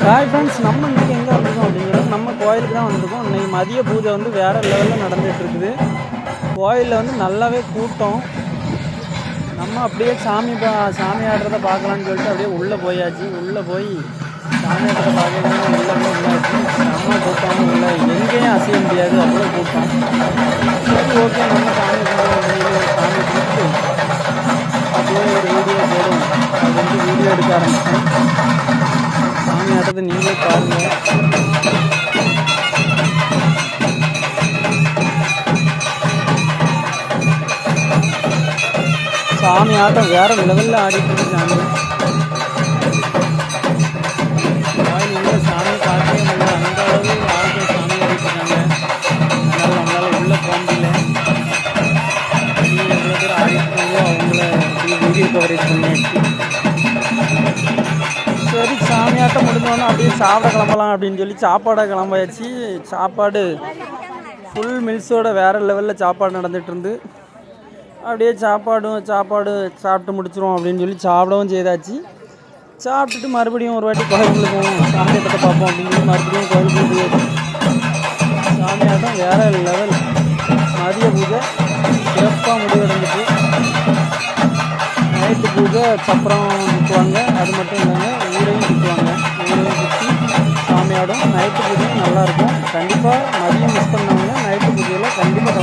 Hi friends, நம்ம இன்றைக்கி எங்கே வந்திருக்கோம் அப்படிங்கிறது நம்ம கோயிலுக்கு தான் வந்திருக்கோம். இன்றைக்கி மதிய பூஜை வந்து வேறு லெவலில் நடந்துகிட்ருக்குது. கோயிலில் வந்து நல்லாவே கூட்டம். நம்ம அப்படியே சாமி ஆடுறத பார்க்கலான்னு சொல்லிட்டு அப்படியே உள்ளே போயாச்சு. உள்ளே போய் சாமி ஆடுறத பார்க்கலாம் உள்ளே உள்ளாச்சு. செம்ம கூட்டம். உள்ள எங்கேயும் அசைய முடியாது, அவ்வளோ கூட்டம். சரி, ஓகே, நம்ம சாமி கூப்பிட்டு அப்படியே ஒரு வீடியோ போடும் அப்படின்ட்டு வீடியோ எடுக்க ஆரம்பித்தேன். சாமி ஆட்டத்தை நீங்களே பாருங்கள். சாமி ஆட்டம் வேறு லெவலில் ஆடிட்டு இருக்காங்க. கோயில் உள்ள சாமி பார்க்கவே முடியல, அந்த அளவு ஆட்கள் சாமி ஆடிட்டு இருக்காங்க. அதனால் நம்மளால் உள்ளே போக முடியல. எவ்வளோ பேர் ஆடிட்டு அவங்கள வீடியோ கவரேஜ் பண்ணியாச்சு. சரி, சாமியாட்டம் முடிஞ்சோன்னா அப்படியே சாப்பிட கிளம்பலாம் அப்படின்னு சொல்லி சாப்பாடாக கிளம்பாச்சு. சாப்பாடு ஃபுல் மில்ஸோட வேறு லெவலில் சாப்பாடு நடந்துகிட்டு இருந்து அப்படியே சாப்பாடு சாப்பிட்டு முடிச்சிடும் அப்படின்னு சொல்லி சாப்பிடவும் செய்தாச்சு. சாப்பிட்டுட்டு மறுபடியும் ஒரு வாட்டி கோயிலுக்கு போவோம், சாமியாட்டத்தை பார்ப்போம் அப்படின்னு சொல்லி மறுபடியும் கோயிலுக்கு போயாச்சு. சாமியாட்டம் வேறு லெவல். மதிய பூஜை சிறப்பாக முடிவடைஞ்சிட்டு. நைட்டு பூஜை சப்பரம் சுற்றுவாங்க. அது மட்டும் இல்லைங்க, ஊரையும் சுற்றுவாங்க. ஊரையும் சுற்றி சாமியாடும். நைட்டு பூஜையும் நல்லாயிருக்கும். கண்டிப்பாக மதியம் மிஸ் பண்ணவங்க நைட்டு பூஜையில் கண்டிப்பாக